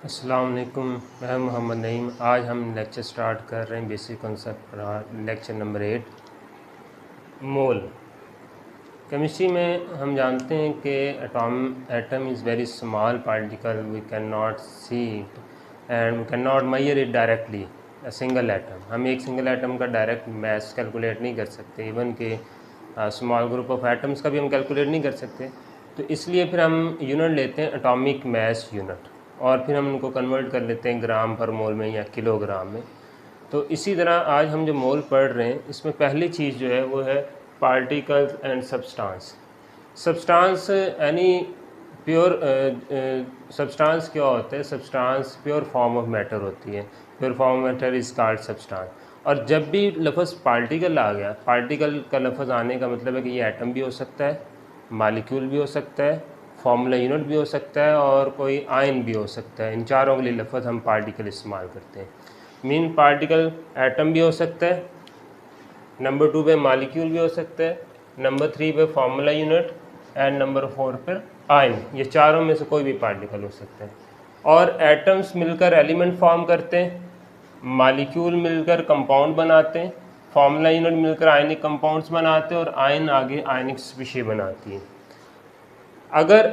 अस्सलाम वालेकुम, मैं मोहम्मद नईम। आज हम लेक्चर स्टार्ट कर रहे हैं basic concept, lecture number 8 mole. Chemistry में हम जानते हैं कि atom is very small particle, we can not see it and we can not measure it directly. A single atom, हम एक सिंगल एटम का डायरेक्ट मास कैलकुलेट नहीं कर सकते, इवन के स्मॉल ग्रुप ऑफ एटम्स का भी हम कैलकुलेट नहीं कर सकते। तो इसलिए फिर हम यूनिट लेते हैं एटॉमिक मास यूनिट, और फिर हम उनको कन्वर्ट कर लेते हैं ग्राम पर मोल में या किलोग्राम में। तो इसी तरह आज हम जो मोल पढ़ रहे हैं, इसमें पहली चीज़ जो है वो है पार्टिकल्स एंड सब्सटेंस। सब्सटेंस यानी प्योर सब्सटेंस क्या होता है? Substance pure form of matter होती है। Pure form of matter is called substance. और जब भी लफ्ज़ पार्टिकल आ गया, पार्टिकल का लफ्ज़ आने का मतलब है कि ये एटम भी हो सकता है, मालिक्यूल भी हो सकता है, फार्मूला यूनिट भी हो सकता है और कोई आयन भी हो सकता है। इन चारों के लिए लफ्ज़ हम पार्टिकल इस्तेमाल करते हैं। मीन पार्टिकल एटम भी हो सकता है, नंबर 2 पे मालिक्यूल भी हो सकता है, नंबर 3 पे फार्मूला यूनिट एंड नंबर 4 पर आयन। ये चारों में से कोई भी पार्टिकल हो सकता है। और एटम्स मिलकर एलिमेंट फॉर्म करते हैं, मालिक्यूल मिलकर कंपाउंड बनाते हैं, फार्मूला यूनिट मिलकर आयनिक कंपाउंड्स बनाते हैं और आयन आगे आयनिक स्पीशीज बनाती है। अगर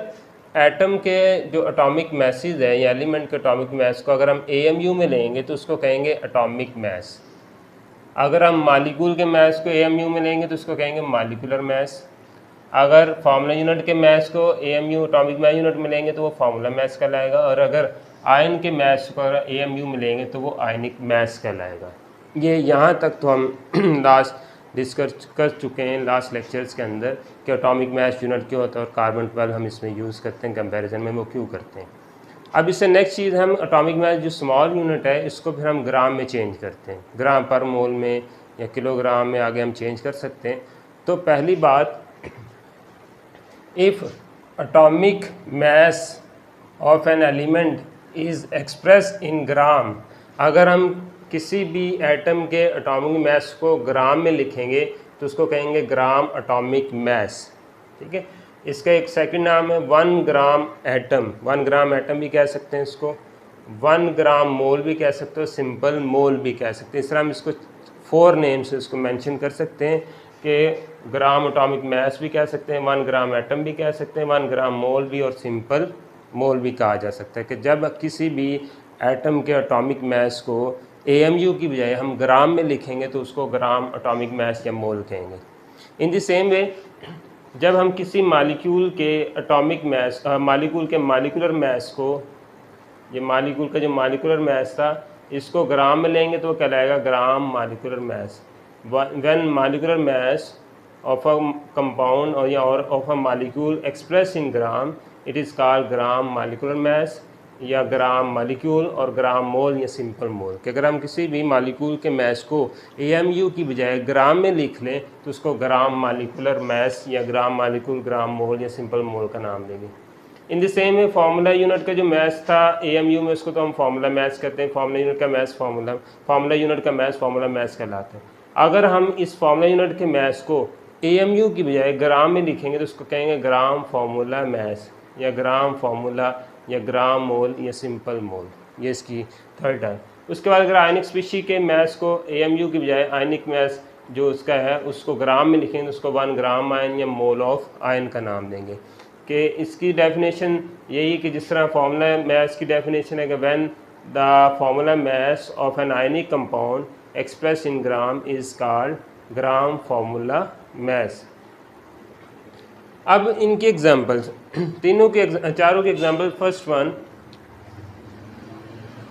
एटम के जो एटॉमिक मैसेज है या एलिमेंट के एटॉमिक मैस को अगर हम AMU में लेंगे तो उसको कहेंगे एटॉमिक मैस। अगर हम मालिक्यूल के मैस को AMU में लेंगे तो उसको कहेंगे मालिकुलर मैस। अगर फार्मूला यूनिट के मैस को AMU एटॉमिक मैस यूनिट में लेंगे तो वो फार्मूला मैस कहलाएगा। और अगर आयन के मैस को अगर AMU में लेंगे तो वो आयनिक मैस कहलाएगा। ये यहाँ तक तो हम लास्ट डिस्कस कर चुके हैं लास्ट लेक्चर्स के अंदर कि एटॉमिक मास यूनिट क्या होता है और कार्बन 12 हम इसमें यूज़ करते हैं, कंपैरिजन में वो क्यों करते हैं। अब इससे नेक्स्ट चीज़, हम एटॉमिक मास जो स्मॉल यूनिट है इसको फिर हम ग्राम में चेंज करते हैं, ग्राम पर मोल में या किलोग्राम में आगे हम चेंज कर सकते हैं। तो पहली बात, if atomic mass of an element is express in gram, अगर हम किसी भी एटम के एटॉमिक मास को ग्राम में लिखेंगे तो उसको कहेंगे ग्राम एटॉमिक मास। ठीक है, इसका एक सेकंड नाम है 1 ग्राम एटम। 1 ग्राम एटम भी कह सकते हैं इसको, 1 ग्राम मोल भी कह सकते हो, सिंपल मोल भी कह सकते हैं। इस तरह हम इसको 4 नेम से इसको मेंशन कर सकते हैं कि ग्राम एटॉमिक मास भी कह सकते हैं, 1 ग्राम एटम भी कह सकते हैं, 1 ग्राम मोल भी और सिंपल मोल भी कहा जा सकता है। कि जब किसी भी एटम के एटॉमिक मास को AMU की बजाय हम ग्राम में लिखेंगे तो उसको ग्राम एटॉमिक मास या मोल कहेंगे। इन द सेम वे, जब हम किसी मालिक्यूल के एटॉमिक मास, मालिक्यूल के मालिकुलर मास को, ये मालिक्यूल का जो मालिकुलर मास था इसको ग्राम में लेंगे तो वो कहलाएगा gram molecular mass. When molecular mass of a compound और या of a molecule express in gram, it is called gram molecular mass या ग्राम मालिक्यूल और ग्राम मोल या सिंपल मोल। कि अगर हम किसी भी मालिक्यूल के मास को AMU की बजाय ग्राम में लिख लें तो उसको ग्राम मालिकुलर मास या ग्राम मालिक्यूल, ग्राम मोल या सिंपल मोल का नाम देंगे। In the same way, formula unit का जो मैथ्स था AMU में, उसको तो हम फार्मूला मैथ्स कहते हैं। फार्मूला यूनिट का मैथ्स फार्मूला यूनिट का मैथ्स फार्मूला मैथ्स कहलाता है। अगर हम इस फार्मूला यूनिट के मैथ्स को AMU की बजाय ग्राम में लिखेंगे तो उसको कहेंगे ग्राम फार्मूला मैथ्स या ग्राम फार्मूला या ग्राम मोल या सिंपल मोल। ये इसकी थर्ड है। उसके बाद अगर आयनिक स्पीशी के मैथ्स को AMU की बजाय आयनिक मैथ्स जो उसका है उसको ग्राम में लिखेंगे तो उसको 1 ग्राम आयन या मोल ऑफ आयन का नाम देंगे। कि इसकी डेफिनेशन यही कि जिस तरह फार्मूला मैथ्स की डेफिनेशन है कि when the formula mass of an ionic compound express in gram is called gram formula mass. अब इनके एग्जांपल्स, चारों के example. First one,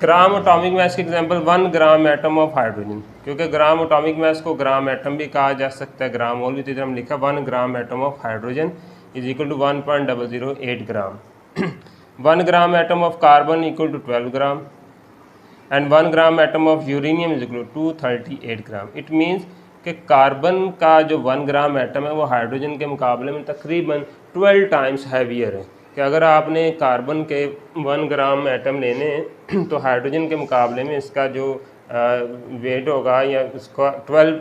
gram atomic mass के example 1 gram atom of hydrogen. क्योंकि gram atomic मास को gram atom भी कहा जा सकता है, ग्राम मोल भी। तो इधर हम लिखा 1 gram atom of hydrogen is equal to 1.008 gram. 1 gram atom of carbon equal to 12 gram and 1 gram atom of uranium is equal to 238 gram. It means कि कार्बन का जो 1 ग्राम एटम है वो हाइड्रोजन के मुकाबले में तकरीबन 12 टाइम्स हैवियर है। कि अगर आपने कार्बन के 1 ग्राम एटम लेने हैं तो हाइड्रोजन के मुकाबले में इसका जो वेट होगा या उसका 12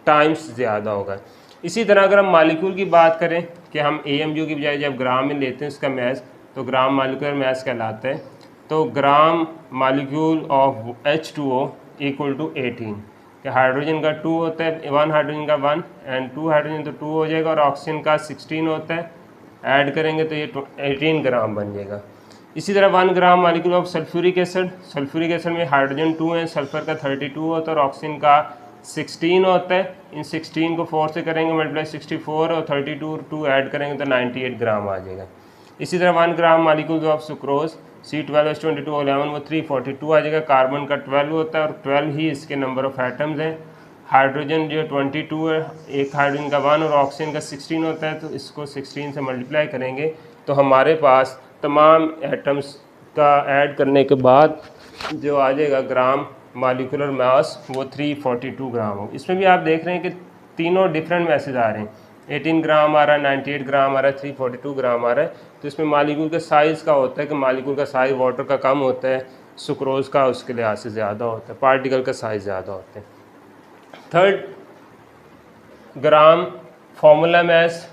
टाइम्स ज़्यादा होगा। इसी तरह अगर हम मालिक्यूल की बात करें कि हम AMU की बजाय जब ग्राम में लेते हैं इसका मैस, तो ग्राम मालिक्यूलर मैस कहलाता है। तो gram molecule of H2O equal to 18, कि हाइड्रोजन का 2 होता है, 1 हाइड्रोजन का 1 एंड 2 हाइड्रोजन तो 2 हो जाएगा, और ऑक्सीजन का 16 होता है, ऐड करेंगे तो ये 18 ग्राम बन जाएगा। इसी तरह 1 gram molecule of sulphuric acid, sulphuric acid में हाइड्रोजन 2 है, सल्फर का 32 होता है और ऑक्सीजन का 16 होता है। इन 16 को 4 से करेंगे मल्टीप्लाई, 64 और 32 2 ऐड करेंगे तो 98 ग्राम आ जाएगा। इसी तरह 1 gram molecule of sucrose C12H22O11 वो 342 आ जाएगा। कार्बन का 12 होता है और 12 ही इसके नंबर ऑफ एटम्स हैं। हाइड्रोजन जो 22 है, एक हाइड्रोजन का 1 और ऑक्सीजन का 16 होता है, तो इसको 16 से मल्टीप्लाई करेंगे तो हमारे पास तमाम एटम्स का ऐड करने के बाद जो आ जाएगा ग्राम मालिकुलर मास वो 342 ग्राम हो। इसमें भी आप देख रहे हैं कि तीनों डिफरेंट मैसेज आ रहे हैं, 18 ग्राम आ रहा है, 98 ग्राम आ रहा है, 342 ग्राम आ रहा है। तो इसमें मालिक्यूल के साइज़ का होता है कि मालिक्यूल का साइज़ वाटर का कम होता है, सुक्रोज का उसके लिहाज से ज़्यादा होता है, पार्टिकल का साइज़ ज़्यादा होता है। थर्ड, ग्राम फार्मूला मैस,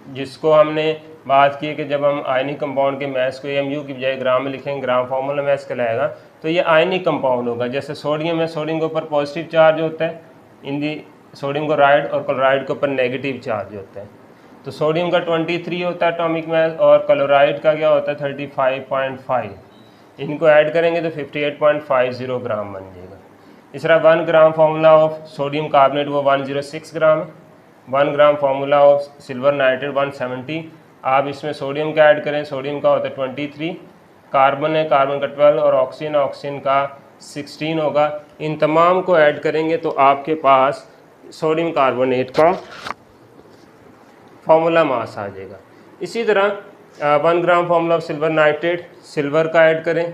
जिसको हमने बात की है कि जब हम आयनिक कंपाउंड के मैस को AMU की बजाय ग्राम में लिखेंगे, ग्राम फार्मूला मैस कहलाएगा। तो ये आयनिक कंपाउंड होगा। जैसे सोडियम है, सोडियम के ऊपर पॉजिटिव चार्ज होता है, इन दी सोडियम क्लोराइड, और क्लोराइड के ऊपर नेगेटिव चार्ज होता है। तो सोडियम का 23 होता है एटॉमिक मास और क्लोराइड का क्या होता है 35.5। इनको ऐड करेंगे तो 58.50 ग्राम बन जाएगा। इस तरह 1 gram formula of sodium carbonate वो 106 ग्राम है। 1 gram formula of silver nitrate 170। आप इसमें सोडियम का ऐड करें, सोडियम का होता है 23, कार्बन है, कार्बन का 12 और ऑक्सीजन, ऑक्सीजन का 16 होगा। इन तमाम को ऐड करेंगे तो आपके पास सोडियम कार्बोनेट का फार्मूला मास आ जाएगा। इसी तरह 1 gram formula of silver nitrate, silver का ऐड करें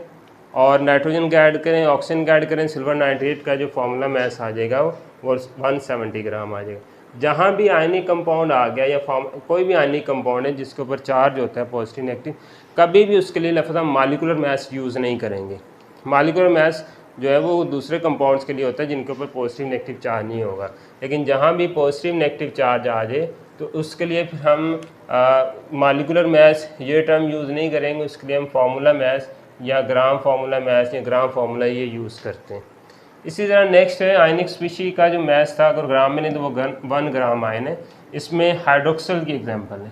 और नाइट्रोजन का ऐड करें, ऑक्सीजन का ऐड करें, सिल्वर नाइट्रेट का जो फार्मूला मास आ जाएगा वो 170 ग्राम आ जाएगा। जहाँ भी आयनिक कंपाउंड आ गया या कोई भी आयनिक कंपाउंड है जिसके ऊपर चार्ज होता है पॉजिटिव नेगेटिव, कभी भी उसके लिए लफ्ज़ हम मालिकुलर मास यूज़ नहीं करेंगे। मालिकुलर मास जो है वो दूसरे कंपाउंड्स के लिए होता है जिनके ऊपर पॉजिटिव नेगेटिव चार्ज नहीं होगा। लेकिन जहाँ भी पॉजिटिव नेगेटिव चार्ज आ जाए तो उसके लिए फिर हम मालिकुलर मास ये टर्म यूज़ नहीं करेंगे, उसके लिए हम फार्मूला मास या ग्राम फार्मूला मास या ग्राम फार्मूला ये यूज़ करते हैं। इसी तरह नेक्स्ट है आयनिक स्पीशी का जो मास था, अगर ग्राम में नहीं तो वो 1 ग्राम आयन है। इसमें हाइड्रोक्सल की एग्जांपल है।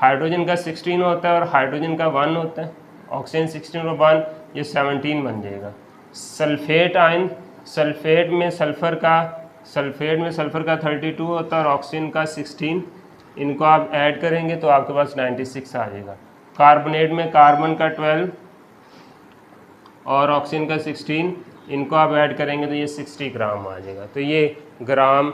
हाइड्रोजन का 16 होता है और हाइड्रोजन का 1 होता है, ऑक्सीजन 16 और 1 ये 17 बन जाएगा। सल्फेट आयन, सल्फेट में सल्फ़र का 32 होता है और ऑक्सीजन का 16, इनको आप ऐड करेंगे तो आपके पास 96 आ जाएगा। कार्बोनेट में कार्बन का 12 और ऑक्सीजन का 16, इनको आप ऐड करेंगे तो ये 60 ग्राम आ जाएगा। तो ये ग्राम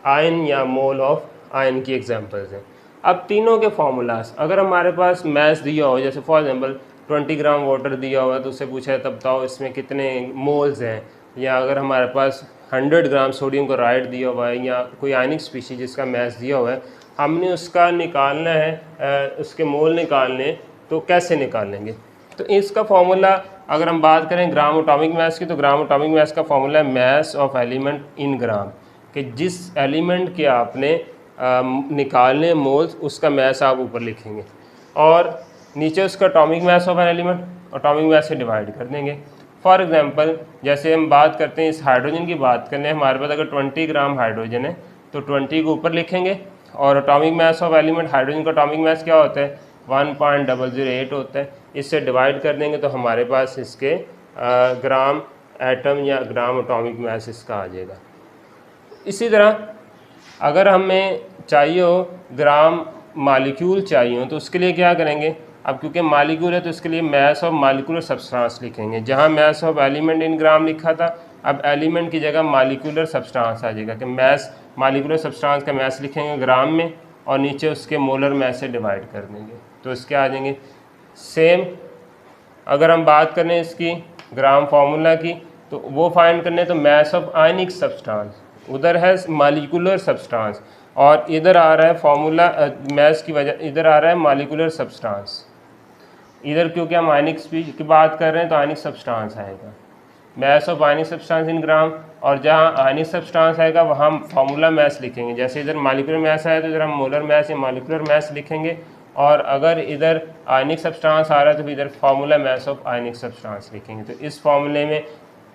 आयन या मोल ऑफ आयन की एग्जांपल्स हैं। अब तीनों के फार्मूलास, अगर हमारे पास मैस दिया हो, जैसे फॉर एग्जांपल 20 ग्राम वाटर दिया हुआ है तो उससे पूछा है तब बताओ इसमें कितने मोल्स हैं, या अगर हमारे पास 100 ग्राम सोडियम क्लोराइड दिया हुआ है या कोई आयनिक स्पीशी जिसका मैस दिया हुआ है, हमने उसका निकालना है, उसके मोल निकालने, तो कैसे निकालेंगे? तो इसका फार्मूला अगर हम बात करें ग्राम एटॉमिक मास की, तो ग्राम एटॉमिक मास का फार्मूला है मास ऑफ एलिमेंट इन ग्राम, कि जिस एलिमेंट के आपने निकालने मोल्स उसका मास आप ऊपर लिखेंगे और नीचे उसका atomic mass of an element atomic mass से डिवाइड कर देंगे। फॉर एग्जांपल जैसे हम बात करते हैं इस हाइड्रोजन की बात करने, हमारे पास अगर 20 ग्राम हाइड्रोजन है तो 20 को ऊपर लिखेंगे और atomic mass of element, hydrogen का एटॉमिक मास क्या होता है 1.008 होता है, इससे डिवाइड कर देंगे तो हमारे पास इसके ग्राम एटम या ग्राम एटॉमिक मास इसका आ जाएगा। इसी तरह अगर हमें चाहिए हो ग्राम मालिक्यूल चाहिए हो तो उसके लिए क्या करेंगे, अब क्योंकि मालिक्यूल है तो इसके लिए मास ऑफ मालिकुलर सब्सटेंस लिखेंगे। जहाँ मास ऑफ एलिमेंट इन ग्राम लिखा था, अब एलिमेंट की जगह मालिकुलर सब्सटेंस आ जाएगा कि मास मालिकुलर सब्सटेंस का मास लिखेंगे ग्राम में और नीचे उसके मोलर मास से डिवाइड कर देंगे तो इसके आ जाएंगे। सेम अगर हम बात करें इसकी ग्राम फार्मूला की तो वो फाइंड करने तो मास ऑफ आयनिक सब्सटेंस, उधर है मालिकुलर सब्सटेंस और इधर आ रहा है फार्मूला मास की वजह, इधर आ रहा है मालिकुलर सब्सटेंस। इधर क्योंकि हम आयनिक स्पीशीज की बात कर रहे हैं तो आयनिक सब्सटेंस आएगा। Mass of ionic substance in gram, और जहाँ आयनिक सब्सटेंस आएगा वहाँ हम फार्मूला मैस लिखेंगे। जैसे इधर मॉलिक्यूलर मैस आया तो इधर हम मोलर मैस या मॉलिक्यूलर मैस लिखेंगे, और अगर इधर आयनिक सब्सटेंस आ रहा है तो इधर formula mess of ionic substance लिखेंगे। तो इस फार्मूले में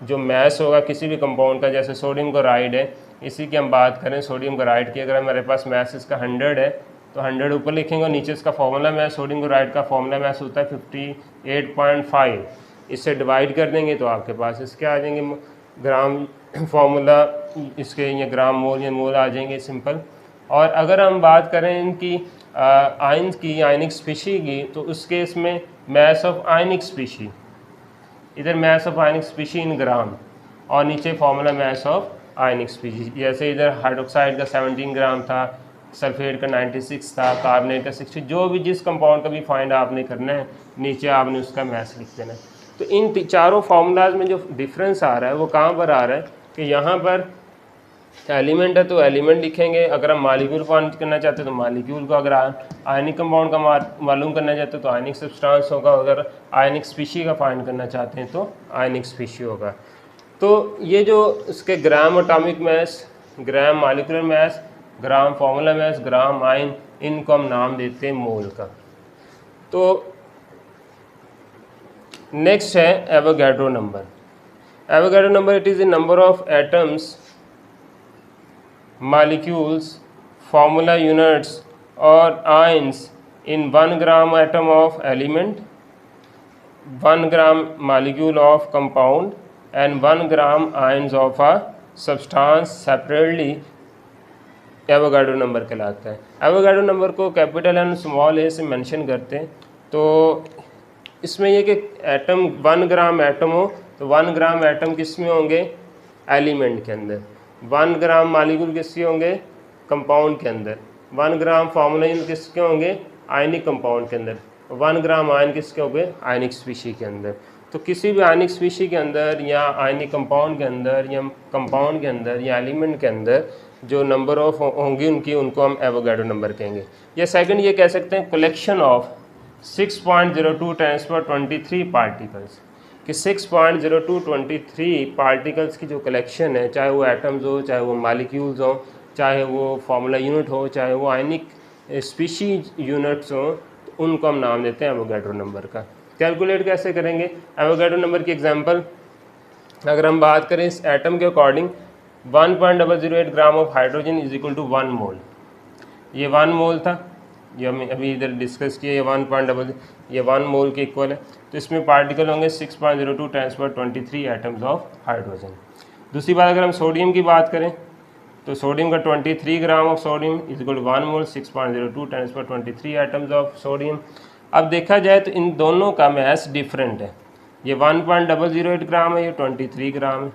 जो मैस होगा किसी भी कंपाउंड का, जैसे सोडियम क्लोराइड है, इसी की हम बात करें सोडियम क्लोराइड की, अगर हमारे पास मैस इसका 100 है तो 100 ऊपर लिखेंगे और नीचे इसका फार्मूला मैस, सोडियम क्लोराइड का फार्मूला मैस होता है 58.5, इससे डिवाइड कर देंगे तो आपके पास इसके आ जाएंगे ग्राम फार्मूला, इसके ये ग्राम मोल या मोल आ जाएंगे सिंपल। और अगर हम बात करें इनकी आयन की, आयनिक स्पीशी की, तो उस केस में मैस ऑफ आयनिक स्पीशी, इधर mess of ionic species in gram और नीचे formula mess of ionic species. जैसे इधर हाइड्रोक्साइड का 17 ग्राम था, सल्फेट का 96 था, कार्बोनेट का 60, जो भी जिस कंपाउंड का भी फाइंड आपने करना है नीचे आपने उसका मैस लिख देना है। तो इन चारों फार्मूलाज में जो डिफरेंस आ रहा है वो कहाँ पर आ रहा है कि यहाँ पर एलिमेंट है तो एलिमेंट लिखेंगे, अगर हम मालिक्यूल फाइंड करना चाहते हैं तो मालिक्यूल को, अगर आयनिक कंपाउंड का मालूम करना चाहते हैं तो आयनिक सब्सटेंस होगा, अगर आयनिक स्पीशी का फाइंड करना चाहते हैं तो आयनिक स्पीशी होगा। तो ये जो इसके gram atomic mass, gram molecular mass, gram formula mass, gram ion, इनको हम नाम देते हैं मोल का। तो नेक्स्ट है Avogadro number. Avogadro number, it is the number of atoms, molecules, formula units or ions in 1 gram atom of element, 1 gram molecule of compound and 1 gram ions of a substance separately Avogadro number कहलाता है। Avogadro number को capital and small ए से mention करते हैं। तो इसमें यह कि एटम 1 ग्राम एटम हो तो 1 ग्राम एटम किस में होंगे, एलिमेंट के अंदर, 1 ग्राम मालिक्यूल किसके होंगे, कंपाउंड के अंदर, 1 ग्राम फार्मूला किसके होंगे, आयनिक कंपाउंड के अंदर, 1 ग्राम आयन किसके होंगे, आयनिक स्पीशी के अंदर। तो किसी भी आयनिक स्पीशी के अंदर या आयनिक कंपाउंड के अंदर या कंपाउंड के अंदर या एलिमेंट के अंदर जो नंबर ऑफ होंगी उनकी, उनको हम एवोगाड्रो नंबर कहेंगे। या सेकंड ये कह सकते हैं कलेक्शन ऑफ 6.02 × 10⁻23 पार्टिकल्स, कि 6.0223 पार्टिकल्स की जो कलेक्शन है, चाहे वो एटम्स हो, चाहे वो मॉलिक्यूल्स हो, चाहे वो फार्मूला यूनिट हो, चाहे वो आयनिक स्पीशीज यूनिट्स हो, तो उनको हम नाम देते हैं एवोगाड्रो नंबर का। कैलकुलेट कैसे करेंगे एवोगाड्रो नंबर की एग्जांपल, अगर हम बात करें इस एटम के according, 1.008 gram of hydrogen is equal to 1 mole, ये 1 मोल था, ये हम अभी इधर डिस्कस किए, ये 1 मोल के इक्वल है। तो इसमें पार्टिकल होंगे 6.02 × 10⁻23 एटम्स ऑफ हाइड्रोजन। दूसरी बात अगर हम सोडियम की बात करें तो सोडियम का 23 gram of sodium is equal to 1 mole, 6.02 × 10⁻23 atoms of sodium. अब देखा जाए तो इन दोनों का मैस डिफरेंट है, ये 1.008 ग्राम है, ये 23 ग्राम है,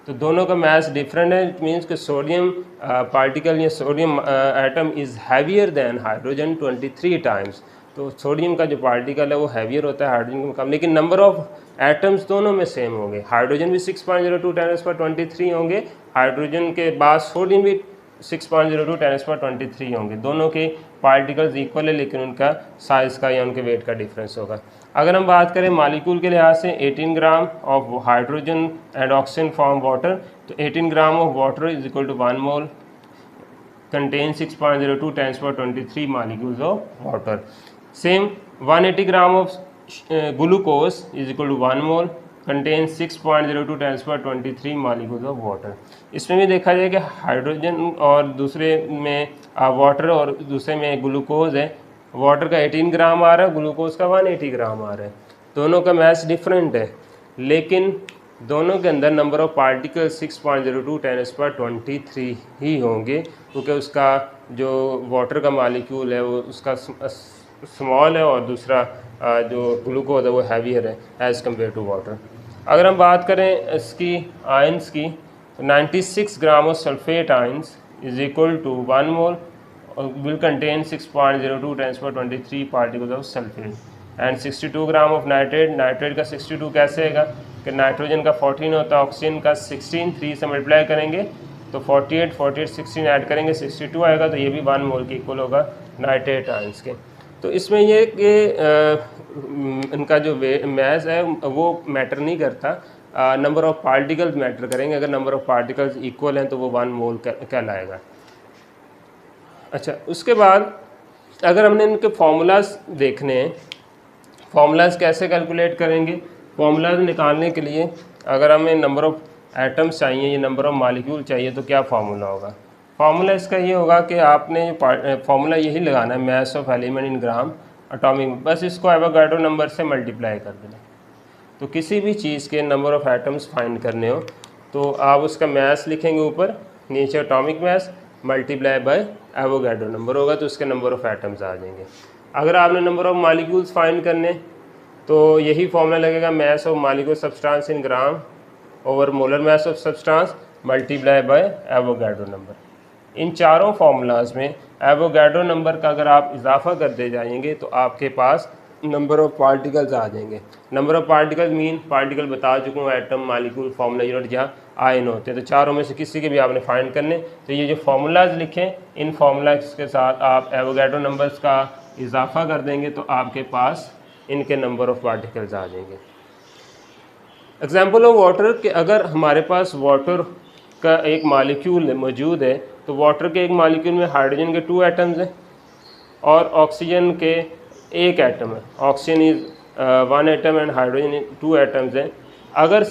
तो दोनों का मैस डिफरेंट है। इट मीन्स कि सोडियम पार्टिकल या sodium atom is heavier than hydrogen 23 times. तो सोडियम का जो पार्टिकल है वो हैवियर होता है हाइड्रोजन के कम, लेकिन नंबर ऑफ एटम्स दोनों में सेम होंगे। हाइड्रोजन भी 6.02 × 10⁻23 होंगे, हाइड्रोजन के बाद सोडियम भी 6.02 × 10⁻23 होंगे। दोनों के पार्टिकल्स इक्वल है लेकिन उनका साइज़ का या उनके वेट का डिफरेंस होगा। अगर हम बात करें मालिक्यूल के लिहाज से, 18 gram of hydrogen and oxygen form water, तो 18 gram of water is equal to 1 mole contain 6.02 × 10⁻23 molecules of water. Same 180 gram of glucose is equal to 1 mole contain 6.02 × 10⁻23 molecules of water. इसमें भी देखा जाए कि hydrogen और दूसरे में water और दूसरे में ग्लूकोज है, वाटर का 18 ग्राम आ रहा है, ग्लूकोज का 180 ग्राम आ रहा है, दोनों का मैस डिफरेंट है, लेकिन दोनों के अंदर नंबर ऑफ पार्टिकल 6.02 × 10⁻23 ही होंगे, क्योंकि उसका जो वाटर का मालिक्यूल है वो उसका स्मॉल है और दूसरा जो ग्लूकोज है वो हैवियर है एज़ कम्पेयर टू वाटर। अगर हम बात करें इसकी आयंस की, तो 96 gram of sulphate ions is equal to 1 mole will contain 6.02 × 10⁻23 particles of sulfate and 62 gram of nitrate. Nitrate का 62 कैसे आएगा कि नाइट्रोजन का 14 होता है, ऑक्सीजन का 16, 3 से मल्टीप्लाई करेंगे तो 48, 16 ऐड करेंगे 62 आएगा, तो ये भी 1 मोल के इक्वल होगा नाइट्रेट आयंस के। तो इसमें ये कि इनका जो मैस है वो मैटर नहीं करता, नंबर ऑफ़ पार्टिकल्स मैटर करेंगे। अगर नंबर ऑफ़ पार्टिकल्स इक्वल हैं तो वो 1 मोल कहलाएगा। अच्छा, उसके बाद अगर हमने इनके फार्मूलाज देखने हैं, फार्मूलाज कैसे कैलकुलेट करेंगे? फार्मूलाज निकालने के लिए अगर हमें नंबर ऑफ़ एटम्स चाहिए या नंबर ऑफ़ मॉलिक्यूल चाहिए तो क्या फार्मूला होगा? फार्मूला इसका ये होगा कि आपने फार्मूला यही लगाना है, mass of element in gram atomic, बस इसको एवोगाड्रो नंबर से मल्टीप्लाई कर देना। तो किसी भी चीज़ के नंबर ऑफ़ एटम्स फाइंड करने हो तो आप उसका मास लिखेंगे ऊपर, नीचे atomic mass multiply by Avogadro number होगा तो उसके नंबर ऑफ़ एटम्स आ जाएंगे। अगर आपने नंबर ऑफ़ मॉलिक्यूल्स फाइंड करने तो यही फॉर्मूला लगेगा, mass of molecule substance in gram over molar mass of substance multiply by Avogadro number. इन चारों फार्मूलाज में एवोगाड्रो नंबर का अगर आप इजाफा करते जाएंगे तो आपके पास नंबर ऑफ़ पार्टिकल्स आ जाएंगे। Number of particles mean particle बता चुका हूँ, एटम, मॉलिक्यूल, फार्मूला यूनिट या आयन होते हैं। तो चारों में से किसी के भी आपने फाइंड करने, तो ये जो फार्मूलाज लिखें इन फार्मूलाज के साथ आप एवोगाड्रो नंबर्स का इजाफा कर देंगे तो आपके पास इनके नंबर ऑफ़ पार्टिकल्स आ जाएंगे। एग्जाम्पल ऑफ वाटर कि अगर हमारे पास वाटर का एक मॉलिक्यूल मौजूद है तो वाटर के एक मॉलिक्यूल में हाइड्रोजन के 2 एटम्स हैं और ऑक्सीजन के 1 एटम है। Oxygen is 1 atom and hydrogen 2 atoms हैं। अगर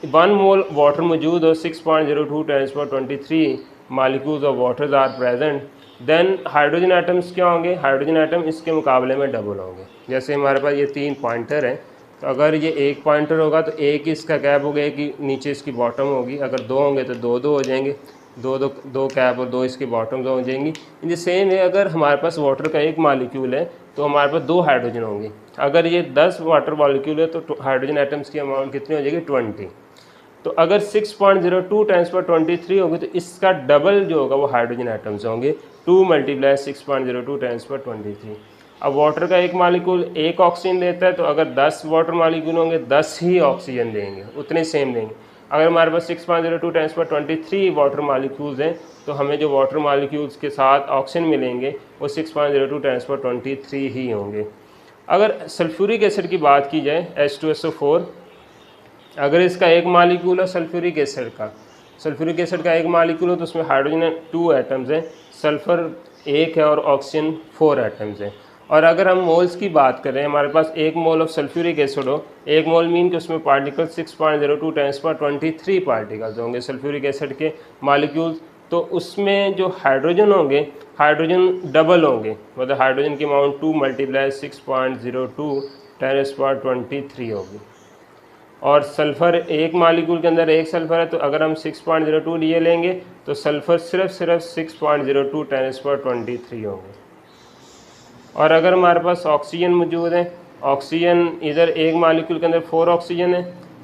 1 मोल वाटर मौजूद हो, 6.02 × 10⁻23 molecules of waters are present, then hydrogen atoms क्या होंगे? हाइड्रोजन एटम इसके मुकाबले में डबल होंगे। जैसे हमारे पास ये 3 पॉइंटर हैं, तो अगर ये 1 पॉइंटर होगा तो एक इसका कैप होगा, एक ही नीचे इसकी बॉटम होगी। अगर 2 होंगे तो 2 हो जाएंगे, 2 कैप और 2 इसकी बॉटम हो जाएंगी। इन द सेम है, अगर हमारे पास वाटर का एक मॉलिक्यूल है तो हमारे पास 2 हाइड्रोजन होंगे। अगर ये 10 वाटर मॉलिक्यूल है तो हाइड्रोजन एटम्स की अमाउंट कितनी हो जाएगी? 20। तो अगर 6.02 × 10⁻23 होगी तो इसका डबल जो होगा वो हाइड्रोजन एटम्स होंगे, 2 × 6.02 × 10⁻23। अब वाटर का एक मॉलिक्यूल 1 ऑक्सीजन देता है तो अगर 10 वाटर मॉलिक्यूल होंगे 10 ही ऑक्सीजन देंगे, उतने सेम देंगे। अगर हमारे पास 6.02 × 10⁻23 वाटर मॉलिक्यूल्स हैं तो हमें जो वाटर मॉलिक्यूल्स के साथ ऑक्सीजन मिलेंगे वो 6.02 × 10⁻23 ही होंगे। अगर सल्फ्यूरिक एसिड की बात की जाए, H2SO4, अगर इसका एक मॉलिक्यूल है सल्फ्यूरिक एसिड का एक मॉलिक्यूल हो तो उसमें हाइड्रोजन 2 एटम्स हैं, सल्फ़र 1 है और ऑक्सीजन 4 एटम्स हैं। और अगर हम मोल्स की बात करें, हमारे पास 1 मोल ऑफ सल्फ्यूरिक एसिड हो, 1 मोल मीन कि उसमें पार्टिकल 6.02 × 10⁻23 पार्टिकल्स होंगे सल्फ्यूरिक एसिड के मॉलिक्यूल्स, तो उसमें जो हाइड्रोजन होंगे, हाइड्रोजन डबल होंगे, मतलब हाइड्रोजन की अमाउंट 2 × 6.02 × 10⁻23 होगी। और सल्फ़र एक मॉलिक्यूल के अंदर एक सल्फ़र है तो अगर हम 6.02 लिए लेंगे तो सल्फ़र सिर्फ 6.02 × 10⁻23 होंगे। और अगर हमारे पास ऑक्सीजन मौजूद है, ऑक्सीजन इधर एक मॉलिक्यूल के अंदर 4 ऑक्सीजन है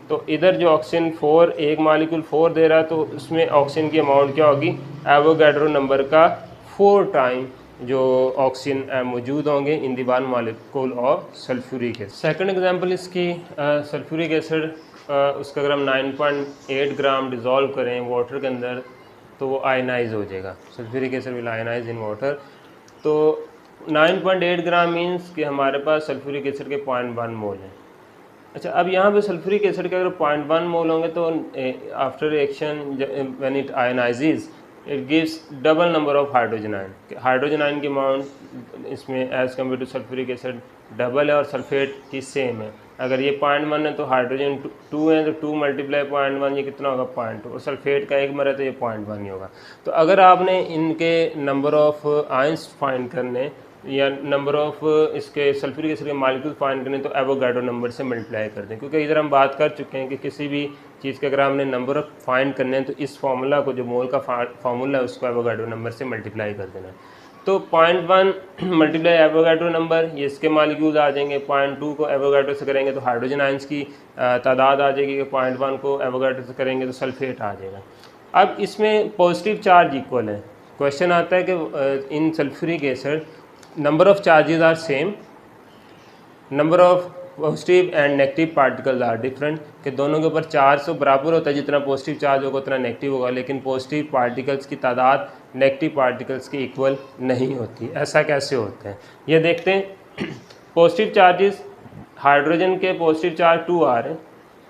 तो इधर जो ऑक्सीजन 4 एक मॉलिक्यूल 4 दे रहा है तो उसमें ऑक्सीजन की अमाउंट क्या होगी? एवोगाड्रो नंबर का 4 टाइम जो ऑक्सीजन मौजूद होंगे इन दी 1 molecule of sulphuric acid. Second example इसकी सल्फ्यूरिक एसिड, उसका अगर हम 9.8 ग्राम डिज़ोल्व करें वाटर के अंदर तो वो आयनाइज हो जाएगा। Sulphuric acid will ionise in water. तो 9.8 ग्राम मीन्स कि हमारे पास सल्फ्यूरिक एसिड के 0.1 मोल हैं। अच्छा, अब यहाँ पे सल्फ्यूरिक एसिड के अगर 0.1 मोल होंगे तो after reaction when it ionises it gives double number of hydrogen ion. Hydrogen ion की अमाउंट इसमें as compare to sulphuric acid double है और सल्फेट की सेम है। अगर ये 0.1 है तो हाइड्रोजन 2 है तो 2 × 0.1 ये कितना होगा? 0.2। और सल्फेट का एक मर है तो ये 0.1 ही होगा। तो अगर आपने इनके नंबर ऑफ़ आयंस फाइंड करने या नंबर ऑफ़ इसके सल्फ्यूरिक एसिड के मॉलिक्यूल फाइंड करने तो एवोगाड्रो नंबर से मल्टीप्लाई कर दें, क्योंकि इधर हम बात कर चुके हैं कि किसी भी चीज़ के अगर हमने नंबर ऑफ फाइंड करने हैं तो इस फार्मूला को, जो मोल का फार्मूला है, उसको एवोगाड्रो नंबर से मल्टीप्लाई कर देना है। तो 0.1 मल्टीप्लाई एवोगाड्रो नंबर, ये इसके मॉलिक्यूल्स आ जाएंगे। 0.2 को एवोगाड्रो से करेंगे तो हाइड्रोजन आयंस की तादाद आ जाएगी। 0.1 को एवोगाड्रो से करेंगे तो सल्फेट आ जाएगा। अब इसमें पॉजिटिव चार्ज इक्वल है। क्वेश्चन आता है कि in sulphuric acid number of charges are same, number of positive and negative particles are different, कि दोनों के ऊपर चार्ज तो बराबर होता है, जितना पॉजिटिव चार्ज होगा उतना नेगेटिव होगा, लेकिन पॉजिटिव पार्टिकल्स की तादाद नेगेटिव पार्टिकल्स की इक्वल नहीं होती। ऐसा कैसे होता है ये देखते हैं। पॉजिटिव चार्जेस, हाइड्रोजन के पॉजिटिव चार्ज 2 आ रहे हैं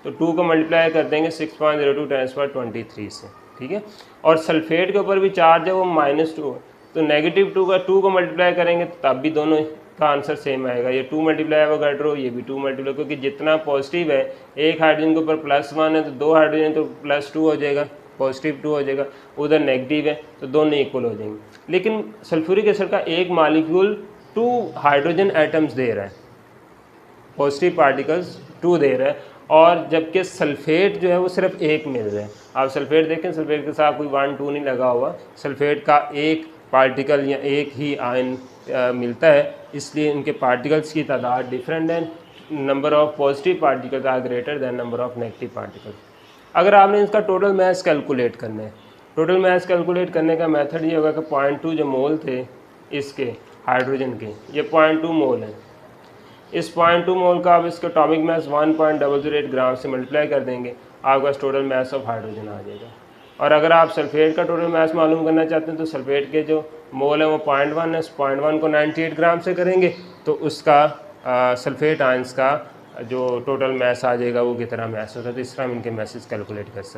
तो 2 को मल्टीप्लाई कर देंगे 6.02 × 10⁻23 से, ठीक है। और सल्फेट के ऊपर भी चार्ज है वो -2, तो -2 का 2 को मल्टीप्लाई करेंगे तो तब भी दोनों का आंसर सेम आएगा। ये 2 मल्टीप्लाई एवोगाड्रो, ये भी 2 मल्टीप्लाई, क्योंकि जितना पॉजिटिव है, एक हाइड्रोजन के ऊपर +1 है तो 2 हाइड्रोजन तो +2 हो जाएगा, पॉजिटिव 2 हो जाएगा, उधर नेगेटिव है तो दोनों इक्वल हो जाएंगे। लेकिन सल्फ्यूरिक एसिड का एक मालिक्यूल 2 हाइड्रोजन एटम्स दे रहा है, पॉजिटिव पार्टिकल्स 2 दे रहा है, और जबकि सल्फेट जो है वो सिर्फ 1 मिल रहा है। आप सल्फेट देखें, सल्फेट के साथ कोई 1 2 नहीं लगा हुआ, सल्फेट का एक पार्टिकल या एक ही आयन मिलता है, इसलिए इनके पार्टिकल्स की तादाद डिफरेंट है। Number of positive particles are greater than number of negative particles. अगर आपने इसका टोटल मास कैलकुलेट करना है, टोटल मास कैलकुलेट करने का मेथड ये होगा कि 0.2 जो मोल थे इसके हाइड्रोजन के, ये 0.2 मोल है। इस 0.2 मोल का आप इसका एटॉमिक मास 1.008 ग्राम से मल्टीप्लाई कर देंगे, आपके पास टोटल मास ऑफ हाइड्रोजन आ जाएगा। और अगर आप सल्फेट का टोटल मास मालूम करना चाहते हैं तो सल्फेट के जो मोल है वो 0.1 है, इस 0.1 को 98 ग्राम से करेंगे तो उसका सल्फेट आयंस का जो टोटल मास आ जाएगा वो कितना मास होता है। तो इस तरह हम इनके मासेस कैलकुलेट कर सकते हैं।